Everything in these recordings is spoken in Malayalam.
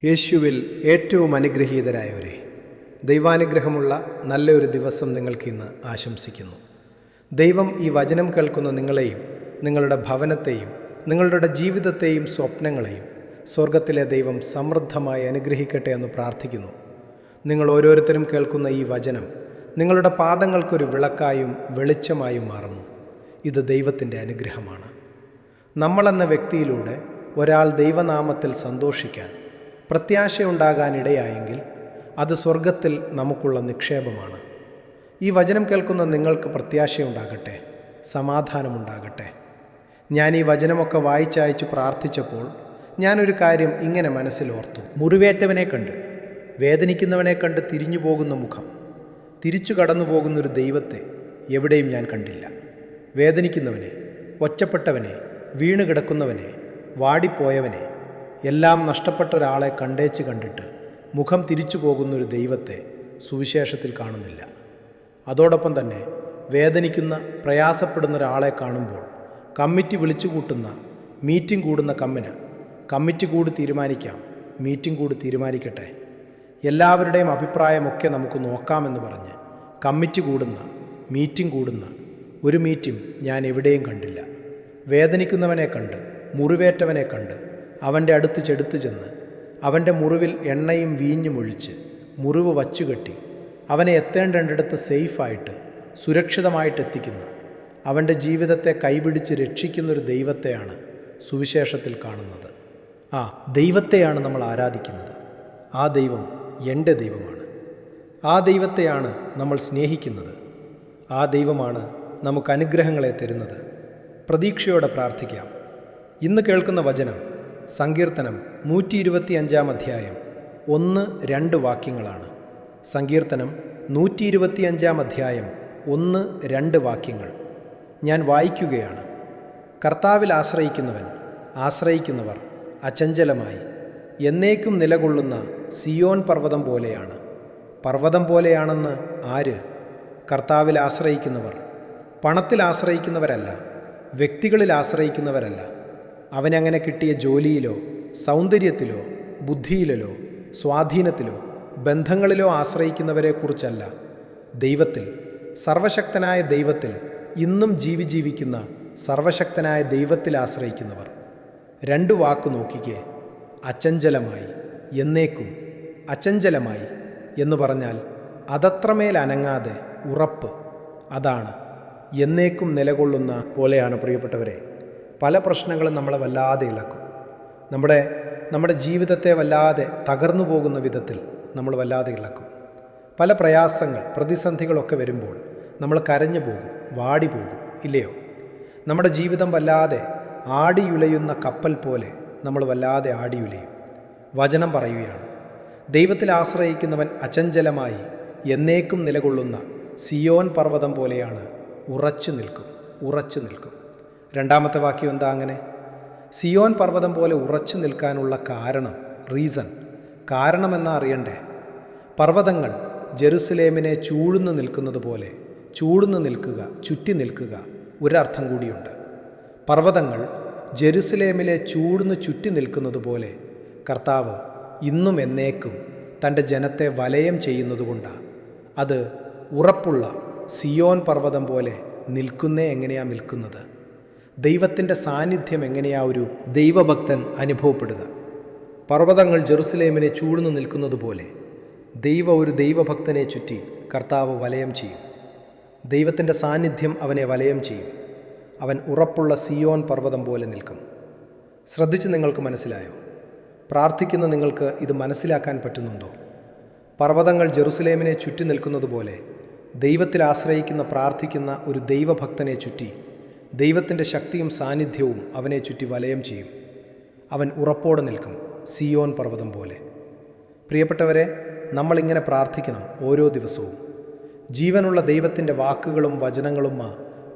യേശുവിൽ ഏറ്റവും അനുഗ്രഹീതരായവരെ, ദൈവാനുഗ്രഹമുള്ള നല്ലൊരു ദിവസം നിങ്ങൾക്ക് ഇന്ന് ആശംസിക്കുന്നു. ദൈവം ഈ വചനം കേൾക്കുന്ന നിങ്ങളെയും നിങ്ങളുടെ ഭവനത്തെയും നിങ്ങളുടെ ജീവിതത്തെയും സ്വപ്നങ്ങളെയും സ്വർഗത്തിലെ ദൈവം സമൃദ്ധമായി അനുഗ്രഹിക്കട്ടെ എന്ന് പ്രാർത്ഥിക്കുന്നു. നിങ്ങൾ ഓരോരുത്തരും കേൾക്കുന്ന ഈ വചനം നിങ്ങളുടെ പാദങ്ങൾക്കൊരു വിളക്കായും വെളിച്ചമായും മാറുന്നു. ഇത് ദൈവത്തിൻ്റെ അനുഗ്രഹമാണ്. നമ്മളെന്ന വ്യക്തിയിലൂടെ ഒരാൾ ദൈവനാമത്തിൽ സന്തോഷിക്കാൻ, പ്രത്യാശയുണ്ടാകാനിടയായെങ്കിൽ അത് സ്വർഗത്തിൽ നമുക്കുള്ള നിക്ഷേപമാണ്. ഈ വചനം കേൾക്കുന്ന നിങ്ങൾക്ക് പ്രത്യാശയുണ്ടാകട്ടെ, സമാധാനമുണ്ടാകട്ടെ. ഞാൻ ഈ വചനമൊക്കെ വായിച്ചയച്ച് പ്രാർത്ഥിച്ചപ്പോൾ ഞാനൊരു കാര്യം ഇങ്ങനെ മനസ്സിലോർത്തു. മുറിവേറ്റവനെ കണ്ട്, വേദനിക്കുന്നവനെ കണ്ട് തിരിഞ്ഞു പോകുന്ന മുഖം, തിരിച്ചു കടന്നു പോകുന്നൊരു ദൈവത്തെ എവിടെയും ഞാൻ കണ്ടില്ല. വേദനിക്കുന്നവനെ, ഒറ്റപ്പെട്ടവനെ, വീണ് കിടക്കുന്നവനെ, വാടിപ്പോയവനെ, എല്ലാം നഷ്ടപ്പെട്ട ഒരാളെ കണ്ടേച്ച് കണ്ടിട്ട് മുഖം തിരിച്ചു പോകുന്നൊരു ദൈവത്തെ സുവിശേഷത്തിൽ കാണുന്നില്ല. അതോടൊപ്പം തന്നെ വേദനിക്കുന്ന, പ്രയാസപ്പെടുന്ന ഒരാളെ കാണുമ്പോൾ കമ്മിറ്റി വിളിച്ചു കൂട്ടുന്ന, മീറ്റിംഗ് കൂടുന്ന കമ്മിറ്റി കൂടി തീരുമാനിക്കാം, മീറ്റിംഗ് കൂടി തീരുമാനിക്കട്ടെ, എല്ലാവരുടെയും അഭിപ്രായമൊക്കെ നമുക്ക് നോക്കാമെന്ന് പറഞ്ഞ് കമ്മിറ്റി കൂടുന്ന, മീറ്റിംഗ് കൂടുന്ന ഒരു മീറ്റിംഗ് ഞാൻ എവിടെയും കണ്ടില്ല. വേദനിക്കുന്നവനെ കണ്ട്, മുറിവേറ്റവനെ കണ്ട് അവൻ്റെ അടുത്ത് ചെടുത്തു ചെന്ന് അവൻ്റെ മുറിവിൽ എണ്ണയും വീഞ്ഞും ഒഴിച്ച് മുറിവ് വച്ചുകെട്ടി അവനെ എത്തേണ്ടടുത്ത് സേഫായിട്ട്, സുരക്ഷിതമായിട്ട് എത്തിക്കുന്ന, അവൻ്റെ ജീവിതത്തെ കൈപിടിച്ച് രക്ഷിക്കുന്നൊരു ദൈവത്തെയാണ് സുവിശേഷത്തിൽ കാണുന്നത്. ആ ദൈവത്തെയാണ് നമ്മൾ ആരാധിക്കുന്നത്. ആ ദൈവം എൻ്റെ ദൈവമാണ്. ആ ദൈവത്തെയാണ് നമ്മൾ സ്നേഹിക്കുന്നത്. ആ ദൈവമാണ് നമുക്ക് അനുഗ്രഹങ്ങളെ തരുന്നത്. പ്രതീക്ഷയോടെ പ്രാർത്ഥിക്കാം. ഇന്ന് കേൾക്കുന്ന വചനം സങ്കീർത്തനം 125 അധ്യായം 1-2 വാക്യങ്ങളാണ്. സങ്കീർത്തനം 125 അധ്യായം 1-2 വാക്യങ്ങൾ ഞാൻ വായിക്കുകയാണ്. കർത്താവിൽ ആശ്രയിക്കുന്നവർ അചഞ്ചലമായി എന്നേക്കും നിലകൊള്ളുന്ന സിയോൻ പർവ്വതം പോലെയാണ്. പർവ്വതം പോലെയാണെന്ന് ആര്? കർത്താവിൽ ആശ്രയിക്കുന്നവർ. പണത്തിൽ ആശ്രയിക്കുന്നവരല്ല, വ്യക്തികളിൽ ആശ്രയിക്കുന്നവരല്ല, അവനങ്ങനെ കിട്ടിയ ജോലിയിലോ സൗന്ദര്യത്തിലോ ബുദ്ധിയിലോ സ്വാധീനത്തിലോ ബന്ധങ്ങളിലോ ആശ്രയിക്കുന്നവരെക്കുറിച്ചല്ല, ദൈവത്തിൽ, സർവശക്തനായ ദൈവത്തിൽ, ഇന്നും ജീവിക്കുന്ന സർവശക്തനായ ദൈവത്തിൽ ആശ്രയിക്കുന്നവർ. 2 വാക്ക് നോക്കിക്കേ. അചഞ്ചലമായി, എന്നേക്കും. അചഞ്ചലമായി എന്ന് പറഞ്ഞാൽ അതത്രമേൽ അനങ്ങാതെ ഉറപ്പ്. അതാണ് എന്നേക്കും നിലകൊള്ളുന്ന പോലെയാണ്. പ്രിയപ്പെട്ടവരെ, പല പ്രശ്നങ്ങളും നമ്മളെ വല്ലാതെ ഇളക്കും. നമ്മുടെ ജീവിതത്തെ വല്ലാതെ തകർന്നു പോകുന്ന വിധത്തിൽ നമ്മൾ വല്ലാതെ ഇളക്കും. പല പ്രയാസങ്ങൾ, പ്രതിസന്ധികളൊക്കെ വരുമ്പോൾ നമ്മൾ കരഞ്ഞു പോകും, വാടിപ്പോകും, ഇല്ലയോ? നമ്മുടെ ജീവിതം വല്ലാതെ ആടിയുലയുന്ന കപ്പൽ പോലെ നമ്മൾ വല്ലാതെ ആടിയുലയും. വചനം പറയുകയാണ്, ദൈവത്തിൽ ആശ്രയിക്കുന്നവൻ അചഞ്ചലമായി എന്നേക്കും നിലകൊള്ളുന്ന സിയോൻ പർവ്വതം പോലെയാണ്, ഉറച്ചു നിൽക്കും. 2ാമത്തെ വാക്യം എന്താ? അങ്ങനെ സിയോൻ പർവ്വതം പോലെ ഉറച്ചു നിൽക്കാനുള്ള കാരണമെന്നാ അറിയണ്ടേ? പർവ്വതങ്ങൾ ജെറുസലേമിനെ ചൂഴ്ന്നു നിൽക്കുന്നത് പോലെ, ചുറ്റി നിൽക്കുക ഒരർത്ഥം കൂടിയുണ്ട്. പർവ്വതങ്ങൾ ജെറുസലേമിലെ ചുറ്റി നിൽക്കുന്നത് പോലെ കർത്താവ് ഇന്നും എന്നേക്കും തൻ്റെ ജനത്തെ വലയം ചെയ്യുന്നതുകൊണ്ടാണ്. അത് ഉറപ്പുള്ള സിയോൻ പർവ്വതം പോലെ എങ്ങനെയാണ് നിൽക്കുന്നത്? ദൈവത്തിൻ്റെ സാന്നിധ്യം എങ്ങനെയാ ഒരു ദൈവഭക്തൻ അനുഭവപ്പെടുക? പർവ്വതങ്ങൾ ജെറുസലേമിനെ ചൂഴ്ന്നു നിൽക്കുന്നത് പോലെ ഒരു ദൈവഭക്തനെ ചുറ്റി കർത്താവ് വലയം ചെയ്യും. ദൈവത്തിൻ്റെ സാന്നിധ്യം അവനെ വലയം ചെയ്യും. അവൻ ഉറപ്പുള്ള സിയോൻ പർവ്വതം പോലെ നിൽക്കും. ശ്രദ്ധിച്ച് നിങ്ങൾക്ക് മനസ്സിലായോ? പ്രാർത്ഥിക്കുന്ന നിങ്ങൾക്ക് ഇത് മനസ്സിലാക്കാൻ പറ്റുന്നുണ്ടോ? പർവ്വതങ്ങൾ ജെറുസലേമിനെ ചുറ്റി നിൽക്കുന്നത് പോലെ ദൈവത്തിൽ ആശ്രയിക്കുന്ന, പ്രാർത്ഥിക്കുന്ന ഒരു ദൈവഭക്തനെ ചുറ്റി ദൈവത്തിൻ്റെ ശക്തിയും സാന്നിധ്യവും അവനെ ചുറ്റി വലയം ചെയ്യും. അവൻ ഉറപ്പോടെ നിൽക്കും, സിയോൻ പർവ്വതം പോലെ. പ്രിയപ്പെട്ടവരെ, നമ്മളിങ്ങനെ പ്രാർത്ഥിക്കണം ഓരോ ദിവസവും. ജീവനുള്ള ദൈവത്തിൻ്റെ വാക്കുകളും വചനങ്ങളും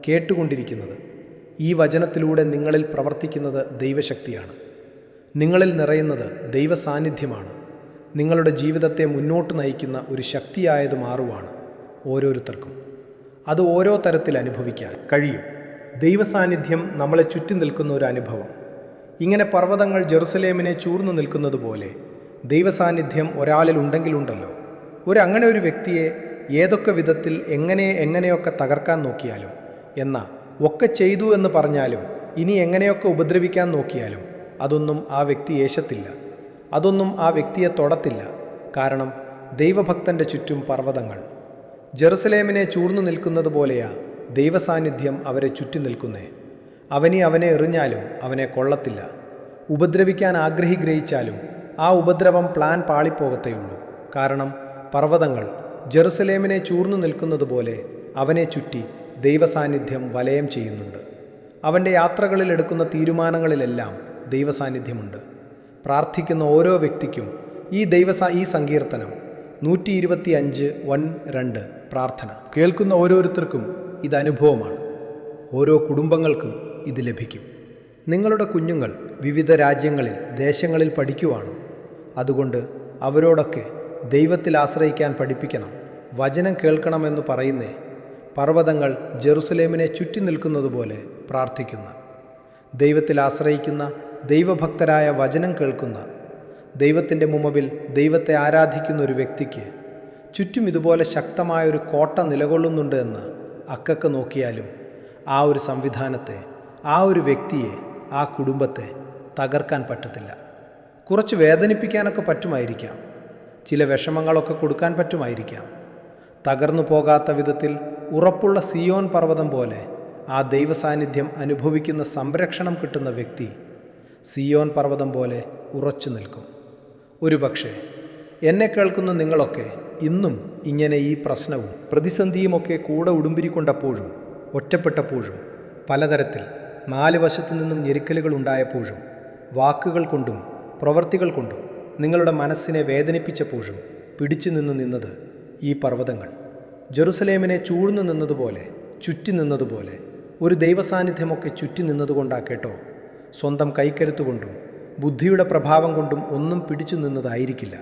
കേട്ടുകൊണ്ടിരിക്കുന്നത്. ഈ വചനത്തിലൂടെ നിങ്ങളിൽ പ്രവർത്തിക്കുന്നത് ദൈവശക്തിയാണ്. നിങ്ങളിൽ നിറയുന്നത് ദൈവസാന്നിധ്യമാണ്. നിങ്ങളുടെ ജീവിതത്തെ മുന്നോട്ട് നയിക്കുന്ന ഒരു ശക്തിയായത് മാറുവാണ് ഓരോരുത്തർക്കും. അത് ഓരോ തരത്തിൽ അനുഭവിക്കാൻ കഴിയും. ദൈവസാന്നിധ്യം നമ്മളെ ചുറ്റി നിൽക്കുന്ന ഒരു അനുഭവം. ഇങ്ങനെ പർവ്വതങ്ങൾ ജെറുസലേമിനെ ചൂഴ്ന്നു നിൽക്കുന്നത് പോലെ ദൈവസാന്നിധ്യം ഒരാളിൽ ഉണ്ടെങ്കിലുണ്ടല്ലോ, അങ്ങനെ ഒരു വ്യക്തിയെ ഏതൊക്കെ വിധത്തിൽ എങ്ങനെയൊക്കെ തകർക്കാൻ നോക്കിയാലും, എന്നാൽ ഒക്കെ ചെയ്തു എന്ന് പറഞ്ഞാലും ഇനി എങ്ങനെയൊക്കെ ഉപദ്രവിക്കാൻ നോക്കിയാലും അതൊന്നും ആ വ്യക്തി ഏശത്തില്ല, അതൊന്നും ആ വ്യക്തിയെ തൊടത്തില്ല. കാരണം ദൈവഭക്തൻ്റെ ചുറ്റും പർവ്വതങ്ങൾ ജെറുസലേമിനെ ചൂർന്നു നിൽക്കുന്നത് പോലെയാ ദൈവസാന്നിധ്യം അവരെ ചുറ്റി നിൽക്കുന്നേ. അവനെ എറിഞ്ഞാലും അവനെ കൊള്ളത്തില്ല. ഉപദ്രവിക്കാൻ ഗ്രഹിച്ചാലും ആ ഉപദ്രവം പ്ലാൻ പാളിപ്പോകത്തേയുള്ളൂ. കാരണം പർവ്വതങ്ങൾ ജെറുസലേമിനെ ചൂർന്നു നിൽക്കുന്നത് പോലെ അവനെ ചുറ്റി ദൈവസാന്നിധ്യം വലയം ചെയ്യുന്നുണ്ട്. അവൻ്റെ യാത്രകളിൽ എടുക്കുന്ന തീരുമാനങ്ങളിലെല്ലാം ദൈവസാന്നിധ്യമുണ്ട്. പ്രാർത്ഥിക്കുന്ന ഓരോ വ്യക്തിക്കും ഈ സങ്കീർത്തനം 125:1-2 പ്രാർത്ഥന കേൾക്കുന്ന ഓരോരുത്തർക്കും ഇത് അനുഭവമാണ്. ഓരോ കുടുംബങ്ങൾക്കും ഇത് ലഭിക്കും. നിങ്ങളുടെ കുഞ്ഞുങ്ങൾ വിവിധ രാജ്യങ്ങളിൽ ദേശങ്ങളിൽ പഠിക്കുവാണോ? അതുകൊണ്ട് അവരോടൊക്കെ ദൈവത്തിൽ ആശ്രയിക്കാൻ പഠിപ്പിക്കണം. വചനം കേൾക്കണമെന്ന് പറയുന്നേ. പർവ്വതങ്ങൾ ജെറുസലേമിനെ ചുറ്റി നിൽക്കുന്നത് പോലെ പ്രാർത്ഥിക്കുന്ന, ദൈവത്തിൽ ആശ്രയിക്കുന്ന, ദൈവഭക്തരായ, വചനം കേൾക്കുന്ന, ദൈവത്തിൻ്റെ മുമ്പിൽ ദൈവത്തെ ആരാധിക്കുന്ന ഒരു വ്യക്തിക്ക് ചുറ്റും ഇതുപോലെ ശക്തമായൊരു കോട്ട നിലകൊള്ളുന്നുണ്ട് എന്ന് അക്കൊക്കെ നോക്കിയാലും ആ ഒരു സംവിധാനത്തെ, ആ ഒരു വ്യക്തിയെ, ആ കുടുംബത്തെ തകർക്കാൻ പറ്റത്തില്ല. കുറച്ച് വേദനിപ്പിക്കാനൊക്കെ പറ്റുമായിരിക്കാം, ചില വിഷമങ്ങളൊക്കെ കൊടുക്കാൻ പറ്റുമായിരിക്കാം. തകർന്നു പോകാത്ത വിധത്തിൽ ഉറപ്പുള്ള സിയോൻ പർവ്വതം പോലെ ആ ദൈവസാന്നിധ്യം അനുഭവിക്കുന്ന സംരക്ഷണം കിട്ടുന്ന വ്യക്തി സിയോൻ പർവ്വതം പോലെ ഉറച്ചു നിൽക്കും. ഒരുപക്ഷെ എന്നെ കേൾക്കുന്ന നിങ്ങളൊക്കെ ഇന്നും ഇങ്ങനെ ഈ പ്രശ്നവും പ്രതിസന്ധിയുമൊക്കെ കൂടെ ഉടുമ്പിരിക്കൊണ്ടപ്പോഴും ഒറ്റപ്പെട്ടപ്പോഴും പലതരത്തിൽ 4 വശത്തു നിന്നും ഞെരുക്കലുകൾ ഉണ്ടായപ്പോഴും വാക്കുകൾ കൊണ്ടും പ്രവൃത്തികൾ കൊണ്ടും നിങ്ങളുടെ മനസ്സിനെ വേദനിപ്പിച്ചപ്പോഴും പിടിച്ചു നിന്നത് ഈ പർവ്വതങ്ങൾ ജെറുസലേമിനെ ചൂഴ്ന്നു നിന്നതുപോലെ, ചുറ്റി നിന്നതുപോലെ ഒരു ദൈവസാന്നിധ്യമൊക്കെ ചുറ്റി നിന്നതുകൊണ്ടാക്കേട്ടോ. സ്വന്തം കൈക്കരുത്തുകൊണ്ടും ബുദ്ധിയുടെ പ്രഭാവം കൊണ്ടും ഒന്നും പിടിച്ചു നിന്നതായിരിക്കില്ല.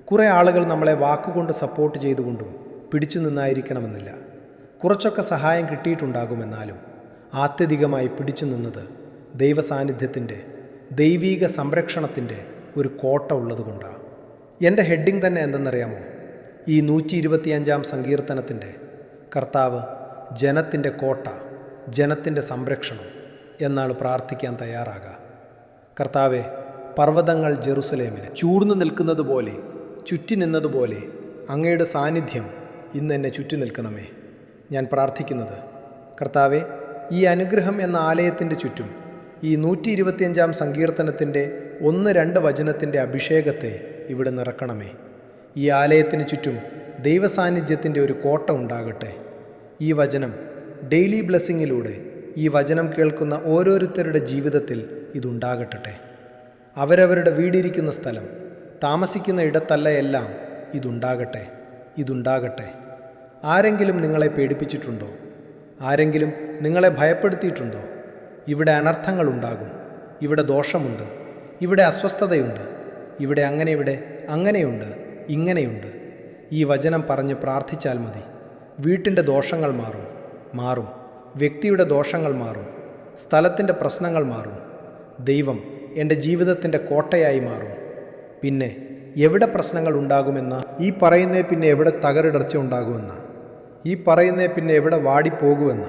കുറേ ആളുകൾ നമ്മളെ വാക്കുകൊണ്ട് സപ്പോർട്ട് ചെയ്തുകൊണ്ടും പിടിച്ചു നിന്നായിരിക്കണമെന്നില്ല. കുറച്ചൊക്കെ സഹായം കിട്ടിയിട്ടുണ്ടാകുമെന്നാലും ആത്യന്തികമായി പിടിച്ചു നിന്നത് ദൈവസാന്നിധ്യത്തിൻ്റെ, ദൈവീക സംരക്ഷണത്തിൻ്റെ ഒരു കോട്ട ഉള്ളതുകൊണ്ടാണ്. എൻ്റെ ഹെഡിങ് തന്നെ എന്തെന്നറിയാമോ? ഈ 125-ാം സങ്കീർത്തനത്തിൻ്റെ കർത്താവ് ജനത്തിൻ്റെ കോട്ട, ജനത്തിൻ്റെ സംരക്ഷണം എന്നാണ് പ്രാർത്ഥിക്കാൻ തയ്യാറാകുക. കർത്താവെ, പർവ്വതങ്ങൾ ജെറുസലേമിനെ ചൂർന്നു നിൽക്കുന്നത് പോലെ, ചുറ്റി നിന്നതുപോലെ അങ്ങയുടെ സാന്നിധ്യം ഇന്ന് എന്നെ ചുറ്റി നിൽക്കണമേ. ഞാൻ പ്രാർത്ഥിക്കുന്നത് കർത്താവെ, ഈ അനുഗ്രഹം എന്ന ആലയത്തിൻ്റെ ചുറ്റും ഈ 125-ാം സങ്കീർത്തനത്തിൻ്റെ 1-2 വചനത്തിൻ്റെ അഭിഷേകത്തെ ഇവിടെ നിറക്കണമേ. ഈ ആലയത്തിന് ചുറ്റും ദൈവസാന്നിധ്യത്തിൻ്റെ ഒരു കോട്ട ഉണ്ടാകട്ടെ. ഈ വചനം ഡെയിലി ബ്ലെസ്സിങ്ങിലൂടെ ഈ വചനം കേൾക്കുന്ന ഓരോരുത്തരുടെ ജീവിതത്തിൽ ഇതുണ്ടാകട്ടെ. അവരവരുടെ വീടിരിക്കുന്ന സ്ഥലം, താമസിക്കുന്ന ഇടത്തല്ല എല്ലാം ഇതുണ്ടാകട്ടെ. ആരെങ്കിലും നിങ്ങളെ പേടിപ്പിച്ചിട്ടുണ്ടോ? ആരെങ്കിലും നിങ്ങളെ ഭയപ്പെടുത്തിയിട്ടുണ്ടോ? ഇവിടെ അനർത്ഥങ്ങളുണ്ടാകും, ഇവിടെ ദോഷമുണ്ട്, ഇവിടെ അസ്വസ്ഥതയുണ്ട്, ഇവിടെ അങ്ങനെയുണ്ട്, ഇങ്ങനെയുണ്ട്. ഈ വചനം പറഞ്ഞ് പ്രാർത്ഥിച്ചാൽ മതി. വീട്ടിൻ്റെ ദോഷങ്ങൾ മാറും, വ്യക്തിയുടെ ദോഷങ്ങൾ മാറും, സ്ഥലത്തിൻ്റെ പ്രശ്നങ്ങൾ മാറും. ദൈവം എൻ്റെ ജീവിതത്തിൻ്റെ കോട്ടയായി മാറും. പിന്നെ എവിടെ പ്രശ്നങ്ങൾ ഉണ്ടാകുമെന്ന, ഈ പറയുന്നേ പിന്നെ എവിടെ തകരിടർച്ച ഉണ്ടാകുമെന്ന, ഈ പറയുന്നേ പിന്നെ എവിടെ വാടിപ്പോകുമെന്ന,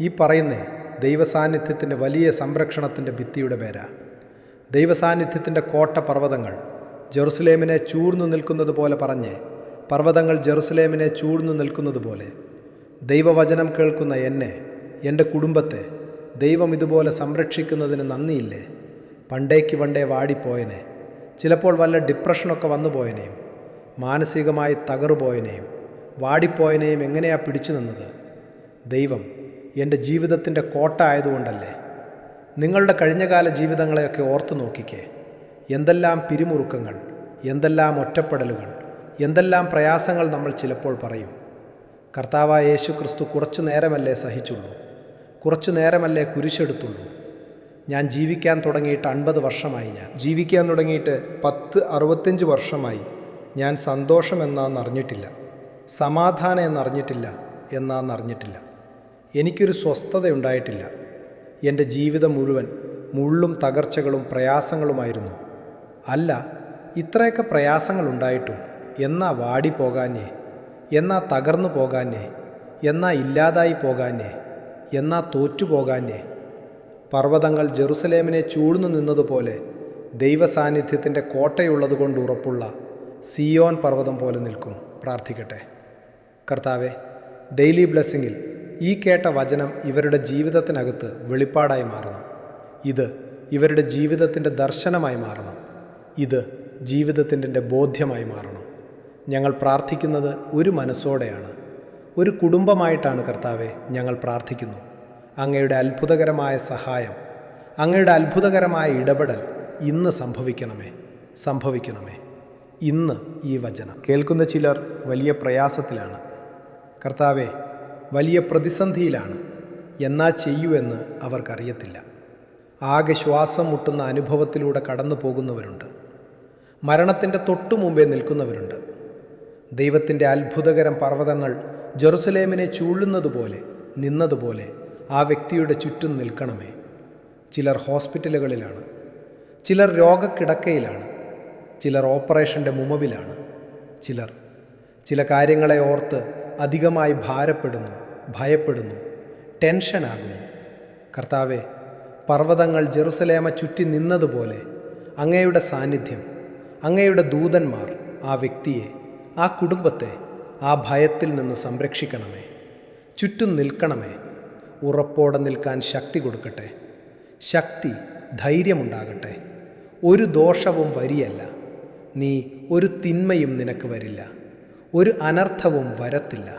ഈ പറയുന്നേ ദൈവസാന്നിധ്യത്തിൻ്റെ വലിയ സംരക്ഷണത്തിൻ്റെ ഭിത്തിയുടെ പേരാ. ദൈവസാന്നിധ്യത്തിൻ്റെ കോട്ട പർവ്വതങ്ങൾ ജെറുസലേമിനെ ചൂർന്നു നിൽക്കുന്നത് പോലെ പറഞ്ഞ്, പർവ്വതങ്ങൾ ജെറുസലേമിനെ ചൂർന്നു നിൽക്കുന്നത് പോലെ ദൈവവചനം കേൾക്കുന്ന എന്നെ, എൻ്റെ കുടുംബത്തെ ദൈവം ഇതുപോലെ സംരക്ഷിക്കുന്നതിന് നന്ദിയില്ലേ? പണ്ടേ വാടിപ്പോയനെ, ചിലപ്പോൾ വല്ല ഡിപ്രഷനൊക്കെ വന്നു പോയനെയും, മാനസികമായി തകർന്നുപോയനെയും വാടിപ്പോയനെയും എങ്ങനെയാ പിടിച്ചു നിന്നത്? ദൈവം എൻ്റെ ജീവിതത്തിൻ്റെ കോട്ട ആയതുകൊണ്ടല്ലേ? നിങ്ങളുടെ കഴിഞ്ഞകാല ജീവിതങ്ങളെയൊക്കെ ഓർത്തു നോക്കിക്കേ. എന്തെല്ലാം പിരിമുറുക്കങ്ങൾ, എന്തെല്ലാം ഒറ്റപ്പെടലുകൾ, എന്തെല്ലാം പ്രയാസങ്ങൾ നമ്മൾ ചിലപ്പോൾ പറയും. കർത്താവായ യേശു ക്രിസ്തു കുറച്ചു നേരമല്ലേ സഹിച്ചുള്ളൂ, കുറച്ചു നേരമല്ലേ കുരിശെടുത്തുള്ളൂ. ഞാൻ ജീവിക്കാൻ തുടങ്ങിയിട്ട് 50 വർഷമായി. ഞാൻ ജീവിക്കാൻ തുടങ്ങിയിട്ട് 65 വർഷമായി. ഞാൻ സന്തോഷം എന്നാന്നറിഞ്ഞിട്ടില്ല, സമാധാനം എന്നറിഞ്ഞിട്ടില്ല, എന്നാന്നറിഞ്ഞിട്ടില്ല. എനിക്കൊരു സ്വസ്ഥതയുണ്ടായിട്ടില്ല. എൻ്റെ ജീവിതം മുഴുവൻ മുള്ളും തകർച്ചകളും പ്രയാസങ്ങളുമായിരുന്നു. അല്ല, ഇത്രയൊക്കെ പ്രയാസങ്ങളുണ്ടായിട്ടും എന്നാ വാടിപ്പോകാഞ്ഞേ, എന്നാ തകർന്നു പോകാഞ്ഞേ, എന്നാ ഇല്ലാതായി പോകാഞ്ഞേ, എന്നാ തോറ്റുപോകാഞ്ഞേ? പർവ്വതങ്ങൾ ജെറുസലേമിനെ ചൂഴ്ന്നു നിന്നതുപോലെ ദൈവസാന്നിധ്യത്തിൻ്റെ കോട്ടയുള്ളതുകൊണ്ട് ഉറപ്പുള്ള സിയോൻ പർവ്വതം പോലെ നിൽക്കും. പ്രാർത്ഥിക്കട്ടെ. കർത്താവെ, ഡെയിലി ബ്ലെസ്സിങ്ങിൽ ഈ കേട്ട വചനം ഇവരുടെ ജീവിതത്തിനകത്ത് വെളിപ്പാടായി മാറണം. ഇത് ഇവരുടെ ജീവിതത്തിൻ്റെ ദർശനമായി മാറണം. ഇത് ജീവിതത്തിൻ്റെ ബോധ്യമായി മാറണം. ഞങ്ങൾ പ്രാർത്ഥിക്കുന്നത് ഒരു മനസ്സോടെയാണ്, ഒരു കുടുംബമായിട്ടാണ്. കർത്താവെ, ഞങ്ങൾ പ്രാർത്ഥിക്കുന്നു. അങ്ങയുടെ അത്ഭുതകരമായ സഹായം, അങ്ങയുടെ അത്ഭുതകരമായ ഇടപെടൽ ഇന്ന് സംഭവിക്കണമേ. ഇന്ന് ഈ വചനം കേൾക്കുന്ന ചിലർ വലിയ പ്രയാസത്തിലാണ്. കർത്താവെ, വലിയ പ്രതിസന്ധിയിലാണ്. എന്നാ ചെയ്യുമെന്ന് അവർക്കറിയത്തില്ല. ആകെ ശ്വാസം മുട്ടുന്ന അനുഭവത്തിലൂടെ കടന്നു പോകുന്നവരുണ്ട്. മരണത്തിൻ്റെ തൊട്ടു മുമ്പേ നിൽക്കുന്നവരുണ്ട്. ദൈവത്തിൻ്റെ അത്ഭുതകരം പർവ്വതങ്ങൾ ജെറുസലേമിനെ ചൂഴുന്നതുപോലെ നിന്നതുപോലെ ആ വ്യക്തിയുടെ ചുറ്റും നിൽക്കണമേ. ചിലർ ഹോസ്പിറ്റലുകളിലാണ്, ചിലർ രോഗക്കിടക്കയിലാണ്, ചിലർ ഓപ്പറേഷൻ്റെ മുമ്പിലാണ്, ചില കാര്യങ്ങളെ ഓർത്ത് അധികമായി ഭാരപ്പെടുന്നു, ഭയപ്പെടുന്നു, ടെൻഷനാകുന്നു. കർത്താവെ, പർവ്വതങ്ങൾ ജെറുസലേമ ചുറ്റി നിന്നതുപോലെ അങ്ങയുടെ സാന്നിധ്യം, അങ്ങയുടെ ദൂതന്മാർ ആ വ്യക്തിയെ, ആ കുടുംബത്തെ ആ ഭയത്തിൽ നിന്ന് സംരക്ഷിക്കണമേ. ചുറ്റും നിൽക്കണമേ. ഉറപ്പോടെ നിൽക്കാൻ ശക്തി കൊടുക്കട്ടെ. ശക്തി, ധൈര്യമുണ്ടാകട്ടെ. ഒരു ദോഷവും വരിയല്ല. നീ ഒരു തിന്മയും നിനക്ക് വരില്ല. ഒരു അനർത്ഥവും വരത്തില്ല.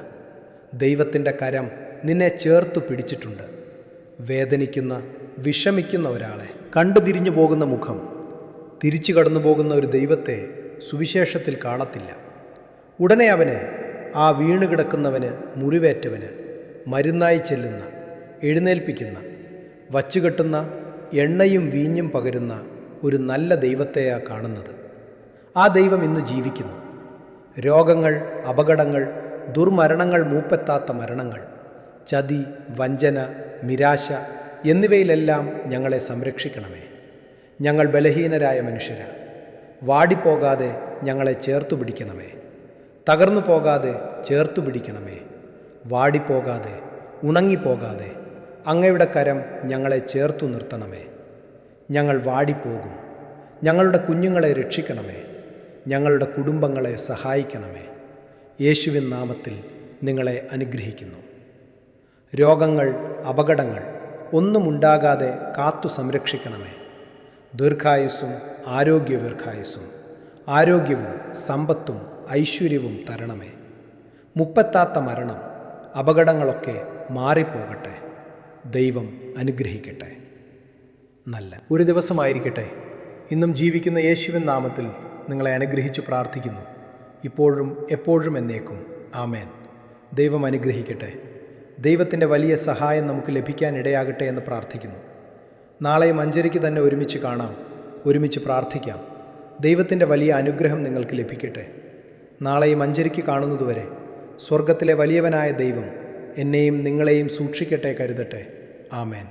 ദൈവത്തിൻ്റെ കരം നിന്നെ ചേർത്തു പിടിച്ചിട്ടുണ്ട്. വേദനിക്കുന്ന, വിഷമിക്കുന്ന ഒരാളെ, കണ്ടുതിരിഞ്ഞു പോകുന്ന മുഖം, തിരിച്ചു കടന്നു പോകുന്ന ഒരു ദൈവത്തെ സുവിശേഷത്തിൽ കാണത്തില്ല. ഉടനെ അവന്, ആ വീണുകിടക്കുന്നവന്, മുറിവേറ്റവന് മരുന്നായി ചെല്ലുന്ന, എഴുന്നേൽപ്പിക്കുന്ന, വച്ചുകെട്ടുന്ന, എണ്ണയും വീഞ്ഞും പകരുന്ന ഒരു നല്ല ദൈവത്തെയാ കാണുന്നത്. ആ ദൈവം ഇന്ന് ജീവിക്കുന്നു. രോഗങ്ങൾ, അപകടങ്ങൾ, ദുർമരണങ്ങൾ, മൂപ്പെത്താത്ത മരണങ്ങൾ, ചതി, വഞ്ചന, നിരാശ എന്നിവയിലെല്ലാം ഞങ്ങളെ സംരക്ഷിക്കണമേ. ഞങ്ങൾ ബലഹീനരായ മനുഷ്യരാ. വാടിപ്പോകാതെ ഞങ്ങളെ ചേർത്തു പിടിക്കണമേ. തകർന്നു പോകാതെ ചേർത്തു പിടിക്കണമേ. വാടിപ്പോകാതെ, ഉണങ്ങിപ്പോകാതെ അങ്ങയുടെ കരം ഞങ്ങളെ ചേർത്തു നിർത്തണമേ. ഞങ്ങൾ വാടിപ്പോകും. ഞങ്ങളുടെ കുഞ്ഞുങ്ങളെ രക്ഷിക്കണമേ. ഞങ്ങളുടെ കുടുംബങ്ങളെ സഹായിക്കണമേ. യേശുവിൻ നാമത്തിൽ നിങ്ങളെ അനുഗ്രഹിക്കുന്നു. രോഗങ്ങൾ, അപകടങ്ങൾ ഒന്നുമുണ്ടാകാതെ കാത്തു സംരക്ഷിക്കണമേ. ദീർഘായുസ്സും ആരോഗ്യവും സമ്പത്തും ഐശ്വര്യവും തരണമേ. മുപ്പത്താത്ത മരണം, അപകടങ്ങളൊക്കെ മാറിപ്പോകട്ടെ. ദൈവം അനുഗ്രഹിക്കട്ടെ. നല്ല ഒരു ദിവസമായിരിക്കട്ടെ. ഇന്നും ജീവിക്കുന്ന യേശുവിൻ നാമത്തിൽ നിങ്ങളെ അനുഗ്രഹിച്ച് പ്രാർത്ഥിക്കുന്നു. ഇപ്പോഴും എപ്പോഴും എന്നേക്കും. ആമേൻ. ദൈവം അനുഗ്രഹിക്കട്ടെ. ദൈവത്തിൻ്റെ വലിയ സഹായം നമുക്ക് ലഭിക്കാനിടയാകട്ടെ എന്ന് പ്രാർത്ഥിക്കുന്നു. നാളെയും 5:30 തന്നെ ഒരുമിച്ച് കാണാം, ഒരുമിച്ച് പ്രാർത്ഥിക്കാം. ദൈവത്തിൻ്റെ വലിയ അനുഗ്രഹം നിങ്ങൾക്ക് ലഭിക്കട്ടെ. നാളെയും 5:30 കാണുന്നതുവരെ സ്വർഗത്തിലെ വലിയവനായ ദൈവം എന്നെയും നിങ്ങളെയും സൂക്ഷിക്കട്ടെ, കരുതട്ടെ. ആമേൻ.